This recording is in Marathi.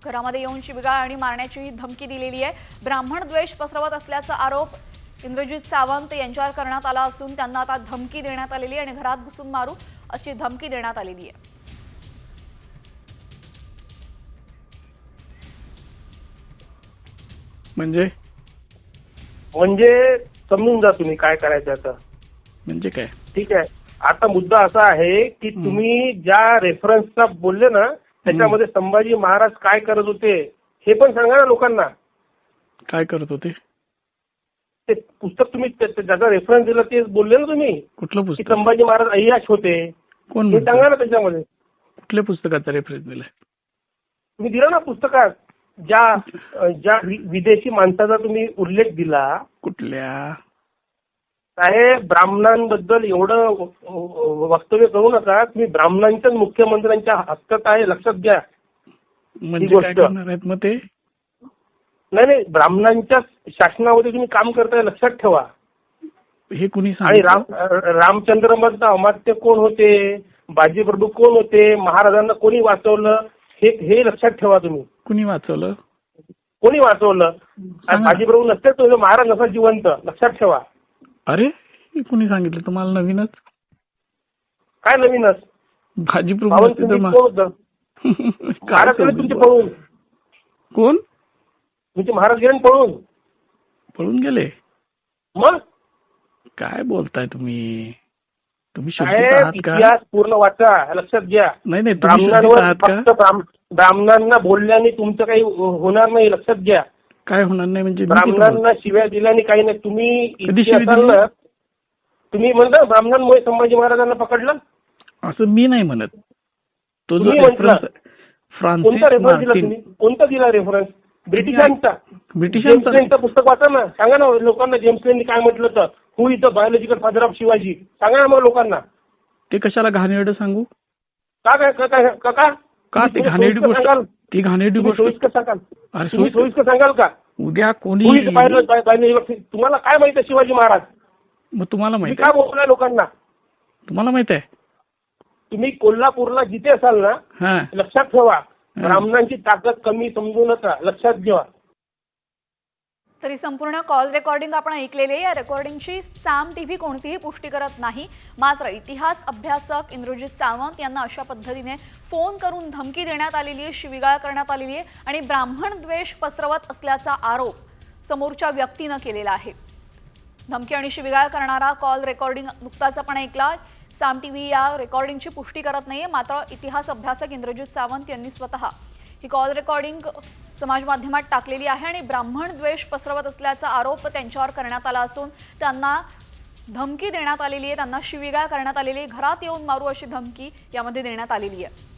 घरामध्ये येऊन शिवीगाळ आणि मारण्याची धमकी दिलेली आहे। ब्राह्मण द्वेष पसरवत असल्याचा आरोप इंद्रजित सावंत यांच्यावर करण्यात आला असून त्यांना आता धमकी देण्यात आलेली आहे आणि घरात घुसून मारू अशी धमकी देण्यात आलेली आहे। म्हणजे समजून जा तुम्ही काय करायचं आता। म्हणजे काय? ठीक आहे, आता मुद्दा असा आहे की तुम्ही ज्या रेफरन्सचा बोलले ना त्याच्यामध्ये संभाजी महाराज काय करत होते हे पण सांगा ना लोकांना। काय करत होते? ते पुस्तक तुम्ही ज्याचा रेफरन्स दिला ते बोलले ना तुम्ही। कुठलं की पुस्तक? संभाजी महाराज अय्याश होते, कोण हे सांगा ना त्याच्यामध्ये। कुठल्या पुस्तकाचा रेफरन्स दिलाय? तुम्ही दिला ना पुस्तकात ज्या विदेशी माणसाचा तुम्ही उल्लेख दिला। कुठल्या? साहेब, ब्राह्मणांबद्दल एवढं वक्तव्य करू नका। तुम्ही ब्राह्मणांच्याच मुख्यमंत्र्यांच्या हक्कात आहे, लक्षात घ्या। म्हणजे काय करणार आहेत मग ते? नाही, ब्राह्मणांच्या शासनामध्ये तुम्ही काम करताय, लक्षात ठेवा। हे कुणी आणि सांगितलं? रामचंद्र मधलं अमात्य कोण होते, बाजीप्रभू कोण होते, महाराजांना कोणी वाचवलं हे लक्षात ठेवा तुम्ही। कुणी वाचवलं? कोणी वाचवलं? बाजीप्रभू नसते तो महाराज नसा जिवंत, लक्षात ठेवा। अरे, हे कुणी सांगितलं तुम्हाला? नवीनच? काय नवीनच? बाजीप्रभू नसते तर महाराज गेले तुमचे पळून। कोण? तुमचे महाराज गेले पळून। पळून गेले? मग काय बोलताय तुम्ही? तुम्ही इतिहास पूर्ण वाचा, लक्षात घ्या। नाही, ब्राह्मणांवर फक्त ब्राह्मणांना बोलल्याने तुमचं काही होणार नाही, लक्षात घ्या। काय होणार नाही म्हणजे? ब्राह्मणांना शिव्या दिल्याने काही नाही। तुम्ही असाल ना, तुम्ही म्हणता ब्राह्मणांमुळे संभाजी महाराजांना पकडलं, असं मी नाही म्हणत। तो जो कोणता रेफरन्स दिला तुम्ही? कोणता दिला रेफरन्स? ब्रिटिशांचा पुस्तक वाचा ना, सांगा ना लोकांना जेम्स लेननी काय म्हटलं तर, who is the biological father of Shivaji, सांगा ना मग लोकांना। ते कशाला घाणेरडं सांगू? का ते घाणेरडी गोष्ट? ती घाणेरडी गोष्ट सोयीस्कर सांगाल का? उद्या कोणी तुम्हाला काय माहिती आहे शिवाजी महाराज? मग तुम्हाला माहिती काय बोललाय लोकांना? तुम्हाला माहित आहे? तुम्ही कोल्हापूरला जिथे असाल ना, लक्षात ठेवा, ब्राह्मणांची ताकद कमी समजू नका, लक्षात घ्या। तरी संपूर्ण कॉल रेकॉर्डिंग आपण ऐकलेली आहे। या रेकॉर्डिंगची साम टीव्ही कोणतीही पुष्टी करत नाही। मात्र इतिहास अभ्यासक इंद्रजित सावंत यांना अशा पद्धतीने फोन करून धमकी देण्यात आलेली आहे, शिवीगाळ करण्यात आलेली आहे आणि ब्राह्मण द्वेष पसरवत असल्याचा आरोप समोरच्या व्यक्तीने केलेला आहे। धमकी आणि शिवीगाळ करणारा कॉल रेकॉर्डिंग नुकताच आपण ऐकला। साम टीव्ही या रेकॉर्डिंगची पुष्टी करत नाहीये, मात्र इतिहास अभ्यासक इंद्रजित सावंत यांनी स्वतः ही कॉल रेकॉर्डिंग समाज माध्यमात टाकलेली आहे आणि ब्राह्मण द्वेष पसरवत असल्याचा आरोप त्यांच्यावर करण्यात आला असून त्यांना धमकी देण्यात आलेली आहे, त्यांना शिवीगाळ करण्यात आलेली आहे, घरात येऊन मारू अशी धमकी यामध्ये देण्यात आलेली आहे।